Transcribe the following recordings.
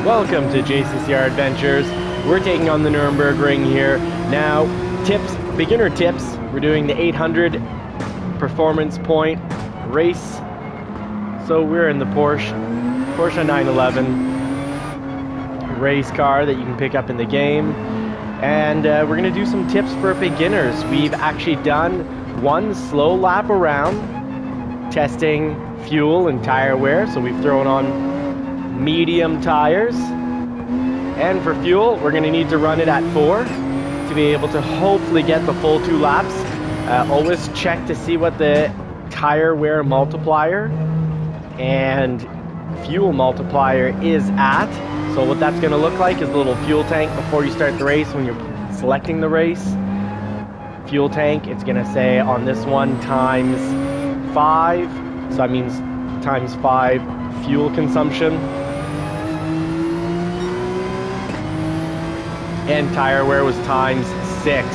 Welcome to JCCR Adventures. We're taking on the Nuringburg ring here. Now, tips, beginner tips. We're doing the 800 performance point race. So we're in the Porsche 911 race car that you can pick up in the game. And we're gonna do some tips for beginners. We've actually done one slow lap around, testing fuel and tire wear. So we've thrown on medium tires, and for fuel we're going to need to run it at 4 to be able to hopefully get the full 2 laps. Always check to see what the tire wear multiplier and fuel multiplier is at. So what that's going to look like is a little fuel tank before you start the race. When you're selecting the race fuel tank, it's going to say on this one times 5, so that means times 5 fuel consumption. And tire wear was times 6.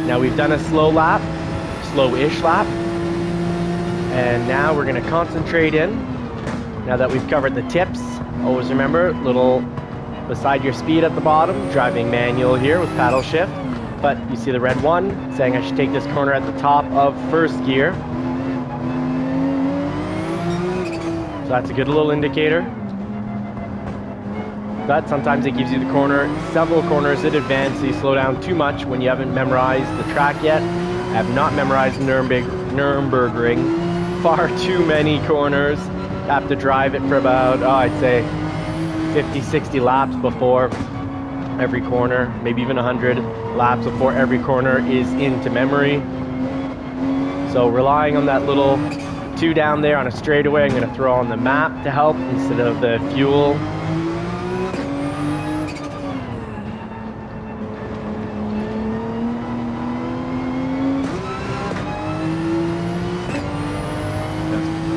Now we've done a slow-ish lap, and now we're going to concentrate in. Now that we've covered the tips, always remember, little beside your speed at the bottom, driving manual here with paddle shift. But you see the red one saying I should take this corner at the top of first gear. So that's a good little indicator. But sometimes it gives you the corner, several corners in advance, so you slow down too much when you haven't memorized the track yet. I have not memorized the Nuringburg ring. Far too many corners. You have to drive it for about, I'd say 50, 60 laps before every corner, maybe even 100 laps before every corner is into memory. So relying on that little 2 down there on a straightaway, I'm going to throw on the map to help instead of the fuel.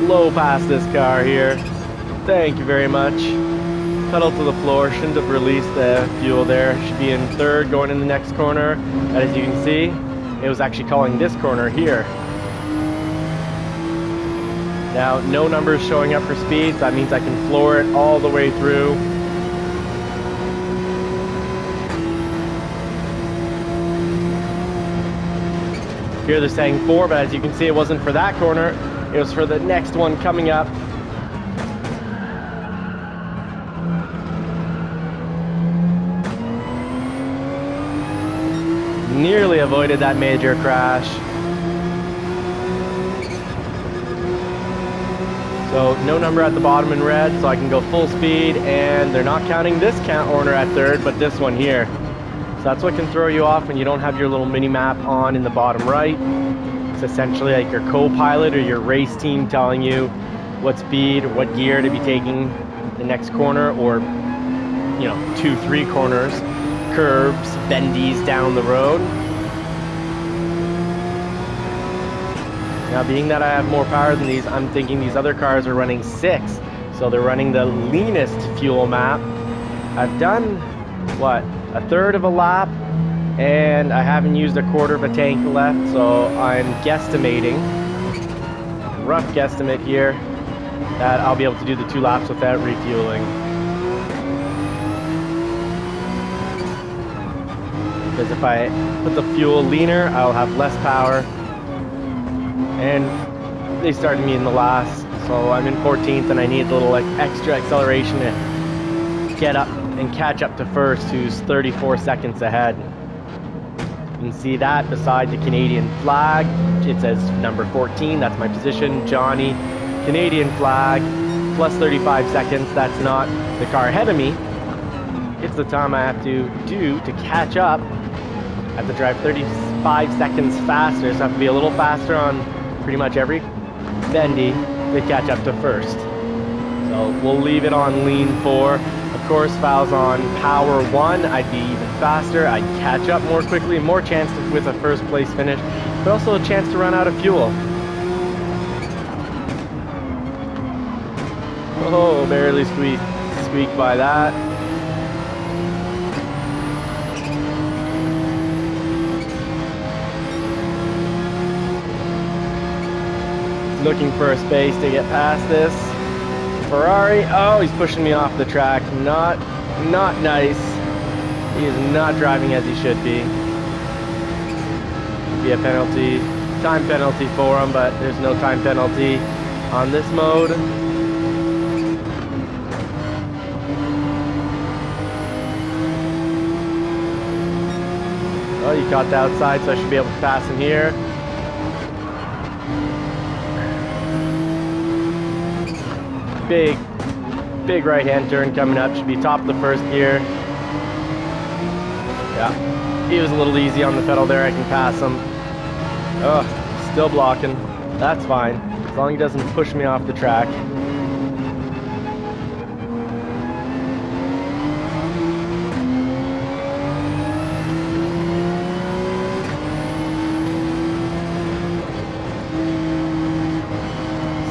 Blow past this car here. Thank you very much. Pedal to the floor. Shouldn't have released the fuel there. Should be in 3rd going in the next corner. And as you can see, it was actually calling this corner here. Now, no numbers showing up for speed, so that means I can floor it all the way through. Here they're saying 4, but as you can see, it wasn't for that corner. It was for the next one coming up. Nearly avoided that major crash. So no number at the bottom in red, so I can go full speed, and they're not counting this corner at 3rd, but this one here. So that's what can throw you off when you don't have your little mini map on in the bottom right. It's essentially like your co-pilot or your race team telling you what speed, what gear to be taking the next corner, or 2, 3 corners, curves, bendies down the road. Now, being that I have more power than these, I'm thinking these other cars are running 6, so they're running the leanest fuel map. I've done what, a 1/3 of a lap, and I haven't used a 1/4 of a tank left, so I'm guesstimating, rough guesstimate here, that I'll be able to do the 2 laps without refueling. Because if I put the fuel leaner, I'll have less power, and they started me in the last, so I'm in 14th, and I need a little extra acceleration to get up and catch up to first, who's 34 seconds ahead. You can see that beside the Canadian flag, it says number 14, that's my position, Johnny, Canadian flag, plus 35 seconds, that's not the car ahead of me. It's the time I have to do to catch up. I have to drive 35 seconds faster, so I have to be a little faster on pretty much every bendy to catch up to first. So we'll leave it on lean 4. Of course, if I was on power 1, I'd be even faster. I'd catch up more quickly, more chance with a first place finish, but also a chance to run out of fuel. Oh, barely squeaked by that. Looking for a space to get past this Ferrari. Oh, he's pushing me off the track. Not Not nice. He is not driving as he should be. Be a penalty, time penalty for him, but there's no time penalty on this mode. Oh, you caught the outside, so I should be able to pass him here. Big right-hand turn coming up. Should be top of the first gear. Yeah, he was a little easy on the pedal there. I can pass him. Oh, still blocking. That's fine, as long as he doesn't push me off the track.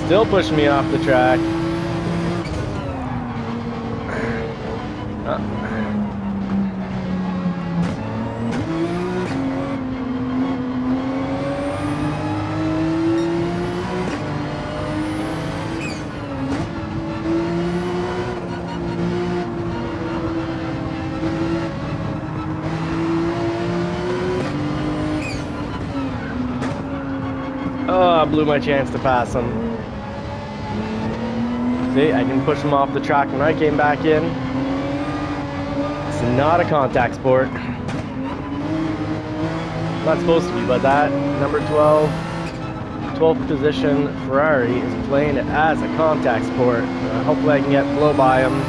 Still pushing me off the track. Oh, I blew my chance to pass him. See, I can push him off the track when I came back in. It's not a contact sport. Not supposed to be, but that number 12th position Ferrari is playing it as a contact sport. Hopefully I can get blow by him.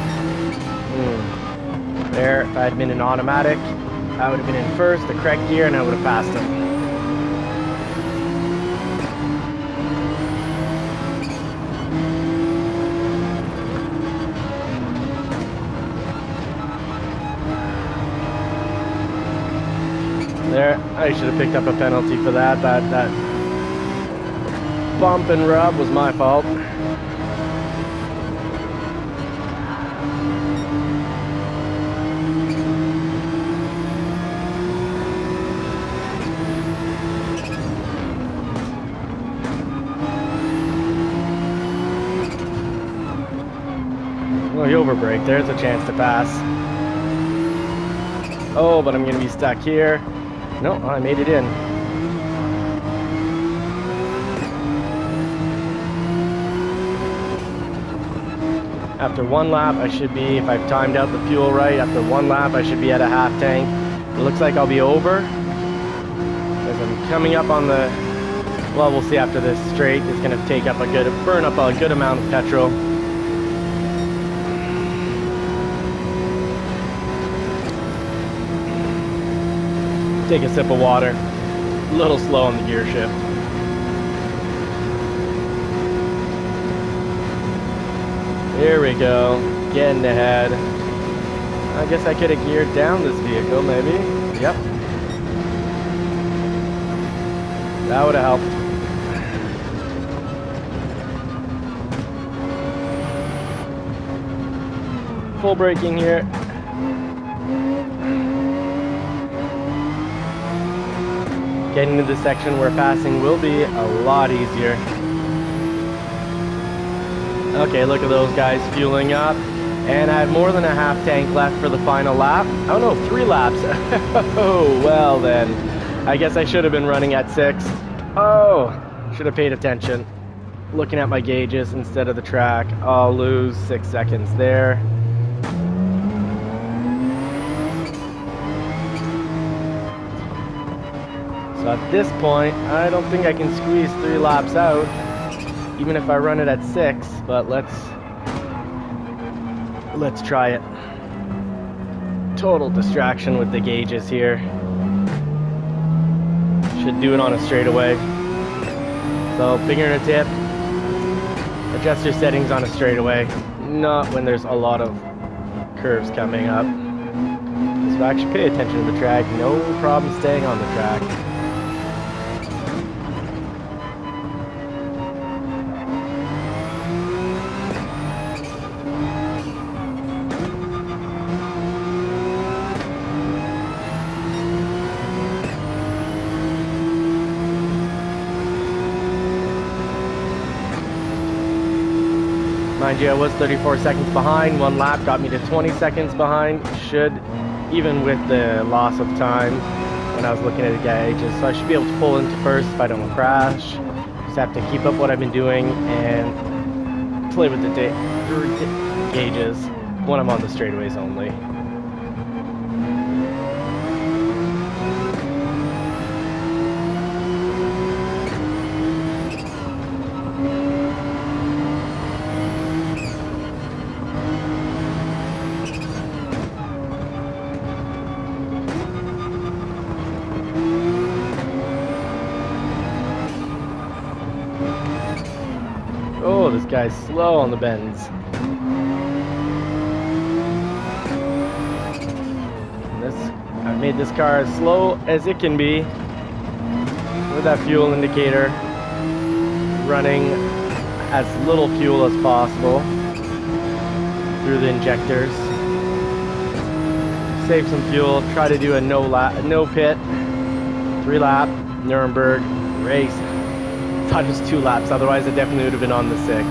There, if I had been in automatic, I would have been in first, the correct gear, and I would have passed him. There, I should have picked up a penalty for that. That bump and rub was my fault. Oh, he overbraked. There's a chance to pass. Oh, but I'm going to be stuck here. No, I made it in. After one lap, I should be, if I've timed out the fuel right, after one lap, I should be at a half tank. It looks like I'll be over. As I'm coming up on the, well, we'll see after this straight. It's going to take up burn up a good amount of petrol. Take a sip of water. A little slow on the gear shift. Here we go. Getting ahead. I guess I could have geared down this vehicle, maybe. Yep. That would have helped. Full braking here. Getting into the section where passing will be a lot easier. Okay, look at those guys fueling up. And I have more than a half tank left for the final lap. Oh no, 3 laps. Oh, well then. I guess I should have been running at 6. Oh, should have paid attention. Looking at my gauges instead of the track. I'll lose 6 seconds there. So at this point, I don't think I can squeeze 3 laps out, even if I run it at 6, but let's try it. Total distraction with the gauges here. Should do it on a straightaway. So finger in a tip, adjust your settings on a straightaway, not when there's a lot of curves coming up. So actually pay attention to the track, no problem staying on the track. Mind you, I was 34 seconds behind. One lap got me to 20 seconds behind. Should, even with the loss of time when I was looking at the gauges, so I should be able to pull into first if I don't crash. Just have to keep up what I've been doing and play with the gauges when I'm on the straightaways only. Oh, this guy's slow on the bends. I've made this car as slow as it can be with that fuel indicator, running as little fuel as possible through the injectors. Save some fuel, try to do a no pit, 3-lap Nuringburg race. Thought it was 2 laps, otherwise I definitely would have been on the 6.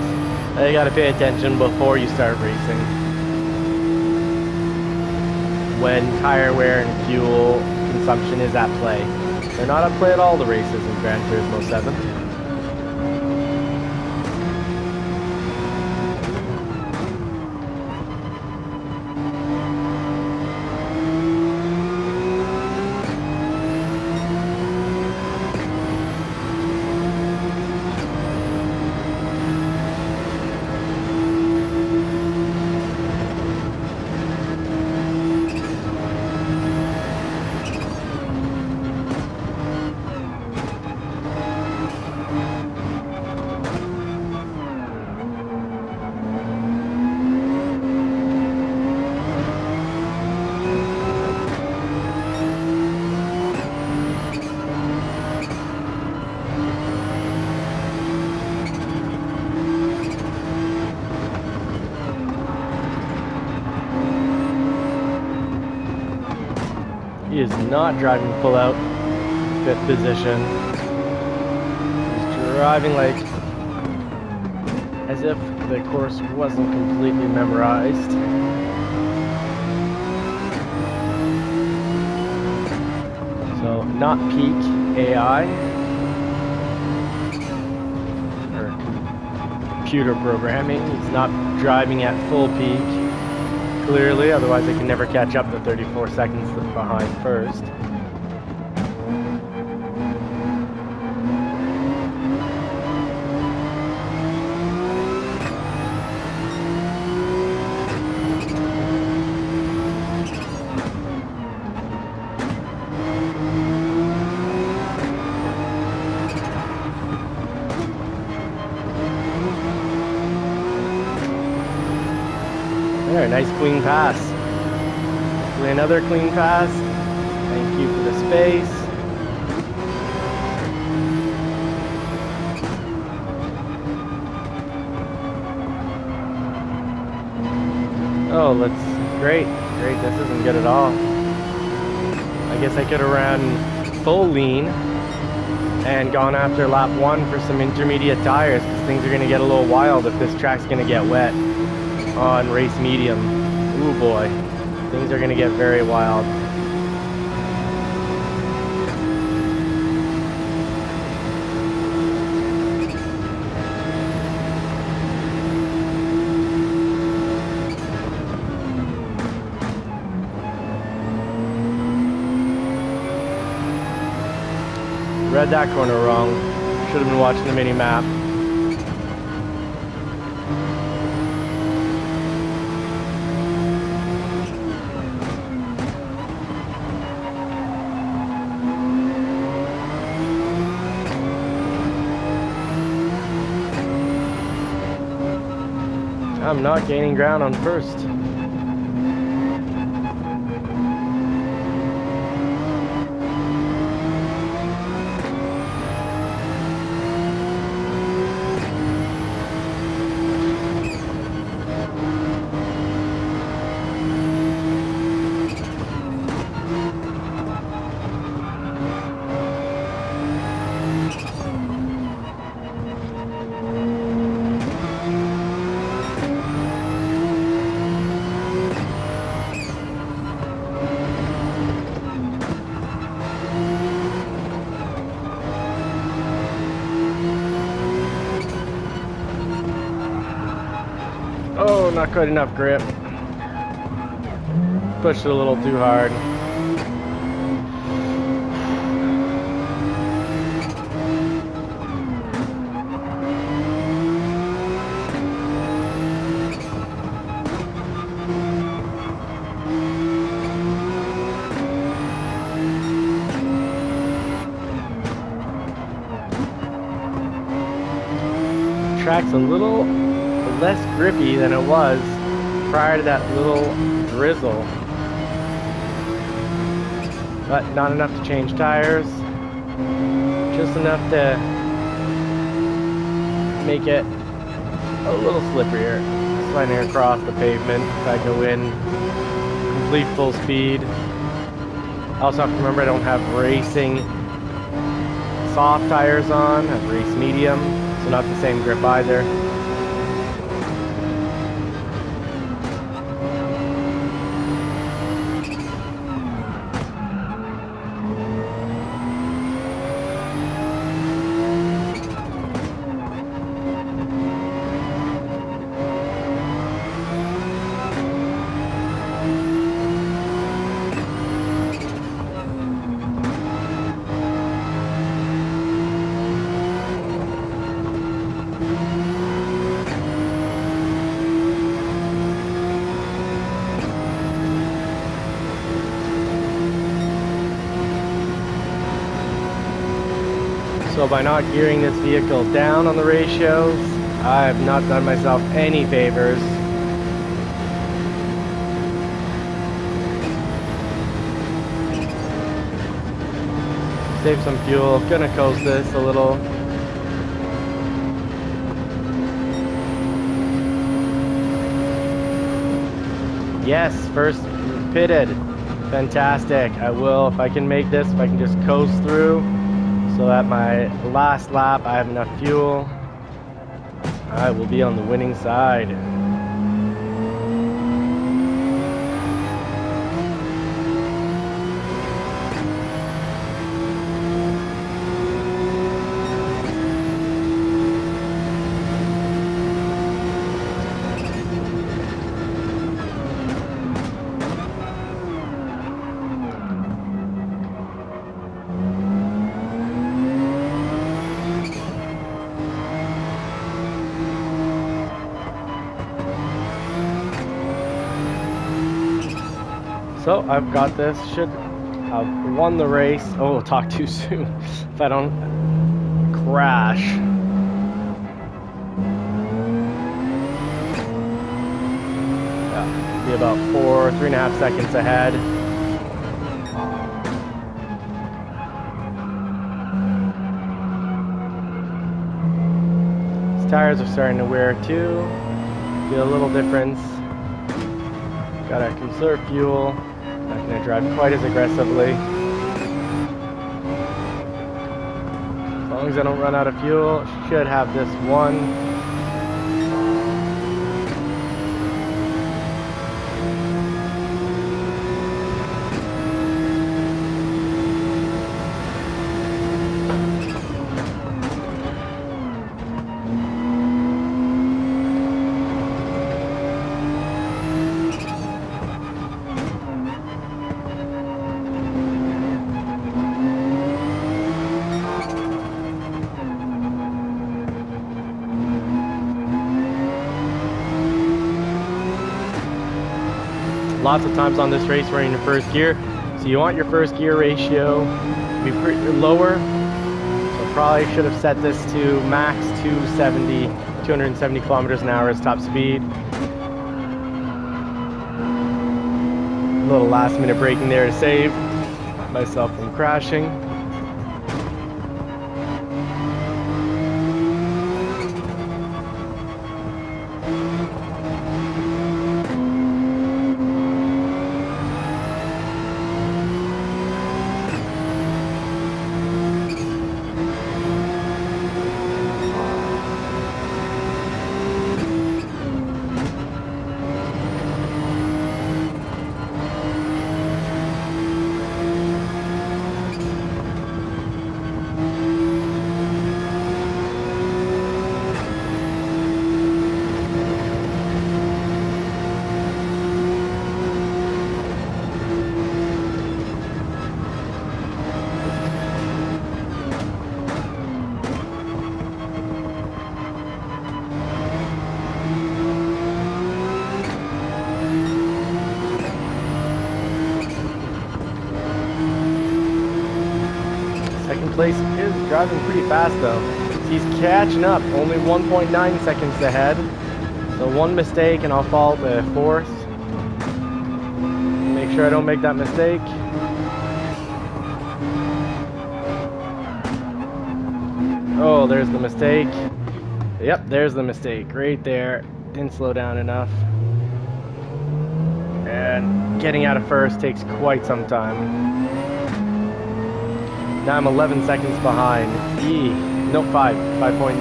You gotta pay attention before you start racing when tire wear and fuel consumption is at play. They're not at play at all, the races in Gran Turismo 7. He is not driving full out 5th position. He's driving like as if the course wasn't completely memorized. So not peak AI or computer programming. He's not driving at full peak. Clearly, otherwise I can never catch up to 34 seconds behind first. There, nice clean pass. Hopefully another clean pass. Thank you for the space. Oh, great. This isn't good at all. I guess I could have ran full lean and gone after lap 1 for some intermediate tires, because things are going to get a little wild if this track's going to get wet on race medium. Ooh boy, things are going to get very wild. Read that corner wrong. Should have been watching the mini map. I'm not gaining ground on first. not quite enough grip. Pushed it a little too hard. Track's a little less grippy than it was prior to that little drizzle, but not enough to change tires, just enough to make it a little slipperier. Sliding across the pavement if I go in complete full speed. I also have to remember I don't have racing soft tires on, I have race medium, so not the same grip either. So by not gearing this vehicle down on the ratios, I have not done myself any favors. Save some fuel, gonna coast this a little. Yes, first pitted. Fantastic. I will, if I can make this, if I can just coast through. So at my last lap, I have enough fuel. I will be on the winning side. So I've got this, I've won the race. Oh, talk too soon. If I don't crash. Yeah, be about 3.5 seconds ahead. These tires are starting to wear too. Feel a little difference. Gotta conserve fuel. Not gonna drive quite as aggressively. As long as I don't run out of fuel, should have this one. Lots of times on this race we're in your first gear, so you want your first gear ratio to be pretty lower. So probably should have set this to max 270 kilometers an hour as top speed. A little last minute braking there to save myself from crashing. place is driving pretty fast though. He's catching up, only 1.9 seconds ahead. So one mistake and I'll fall to fourth. Make sure I don't make that mistake. Oh, there's the mistake. Yep, there's the mistake right there. Didn't slow down enough. And getting out of first takes quite some time. Now I'm 11 seconds behind. Nope, 5.9.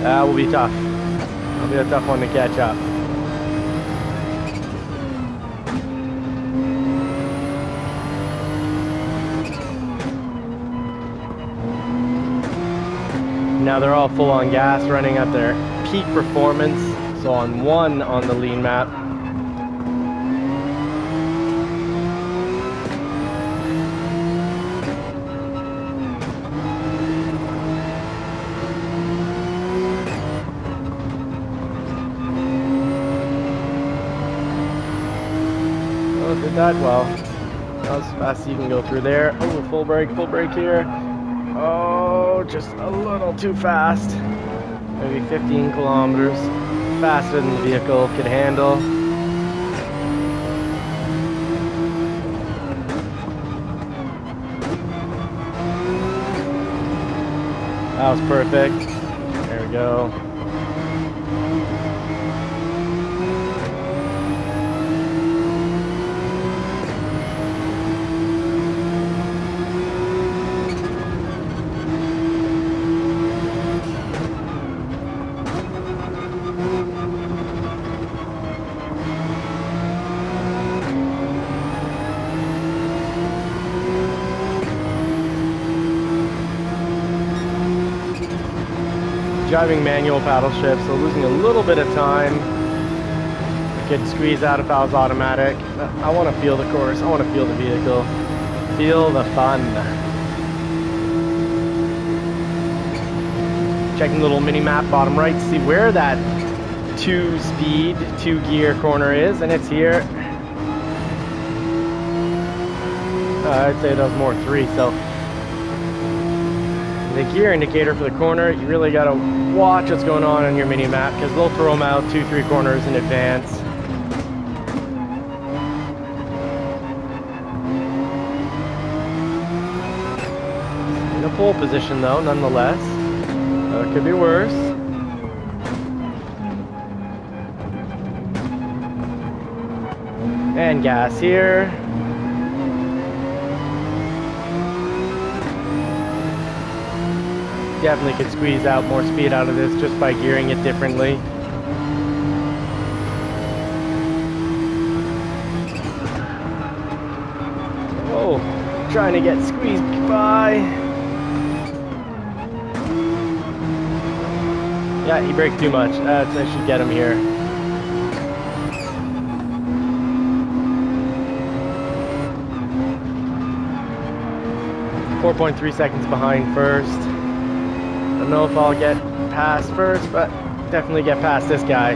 That will be tough. That'll be a tough one to catch up. Now they're all full on gas, running at their peak performance. So on 1 on the lean map. Oh, did that well. That was fast as you can go through there. Oh, full brake here. Oh, just a little too fast. Maybe 15 kilometers faster than the vehicle could handle. That was perfect. There we go. Driving manual paddle shift, so losing a little bit of time. I could squeeze out if I was automatic. I want to feel the course. I want to feel the vehicle. Feel the fun. Checking the little mini map bottom right to see where that 2-speed, 2-gear corner is, and it's here. I'd say that was more 3, so the gear indicator for the corner, you really got to watch what's going on your mini map because they'll throw them out 2-3 corners in advance. In a pole position though, nonetheless. It could be worse. And gas here. Definitely could squeeze out more speed out of this just by gearing it differently. Oh, trying to get squeezed by. Yeah, he braked too much. I should get him here. .3 seconds behind first. I don't know if I'll get past first, but definitely get past this guy.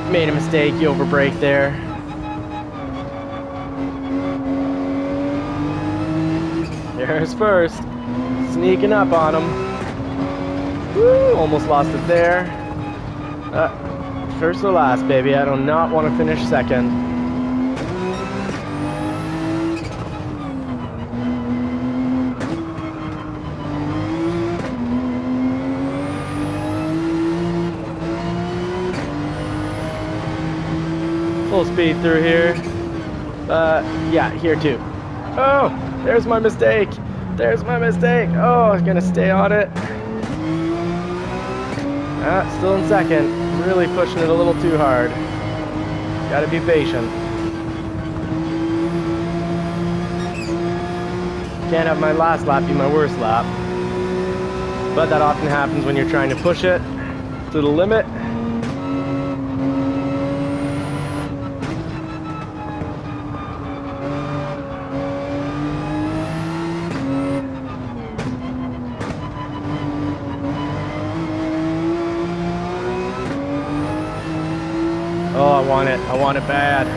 Made a mistake, you overbrake there. There's first. Sneaking up on him. Woo, almost lost it there. First or last, baby. I do not want to finish second. Full speed through here. Yeah, here too. Oh, there's my mistake. There's my mistake. Oh, I'm gonna stay on it. Still in second. Really pushing it a little too hard. Gotta be patient. Can't have my last lap be my worst lap. But that often happens when you're trying to push it to the limit. Oh, I want it. I want it bad.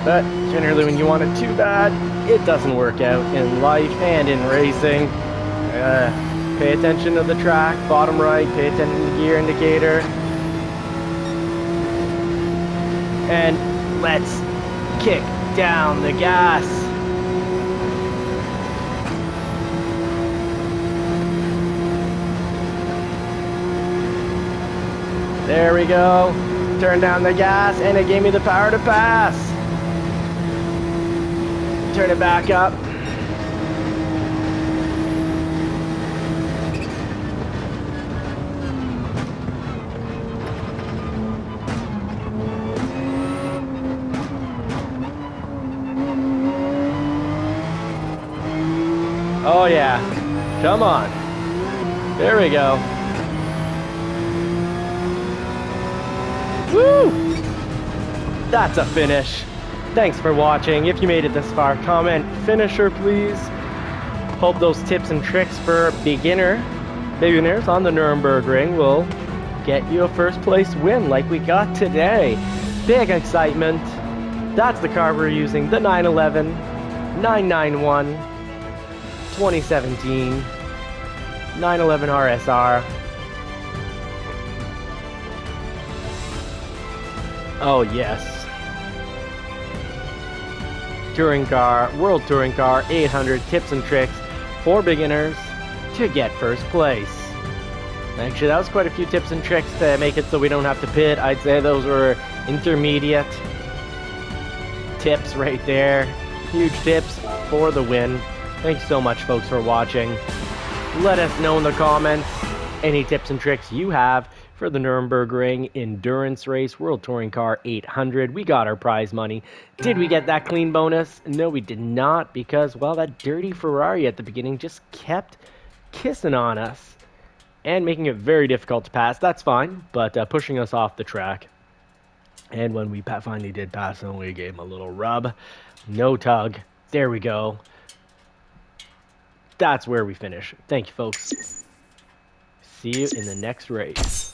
But Generally, when you want it too bad, it doesn't work out in life and in racing. Pay attention to the track, bottom right, pay attention to the gear indicator. And let's kick down the gas. There we go. Turn down the gas, and it gave me the power to pass. Turn it back up. Oh yeah, come on. There we go. Woo! That's a finish. Thanks for watching. If you made it this far, comment finisher, please. Hope those tips and tricks for beginners on the Nuringburg ring will get you a first place win like we got today. Big excitement. That's the car we're using, the 911 991 2017 911 RSR. Oh yes. Touring car, World Touring Car 800 tips and tricks for beginners to get first place. Actually, that was quite a few tips and tricks to make it so we don't have to pit. I'd say those were intermediate tips right there. Huge tips for the win. Thanks so much, folks, for watching. Let us know in the comments any tips and tricks you have for the Nuringburg Ring Endurance Race World Touring Car 800. We got our prize money. Did we get that clean bonus? No, we did not, because, well, that dirty Ferrari at the beginning just kept kissing on us and making it very difficult to pass. That's fine, but pushing us off the track. And when we finally did pass him, we gave him a little rub. No tug. There we go. That's where we finish. Thank you, folks. See you in the next race.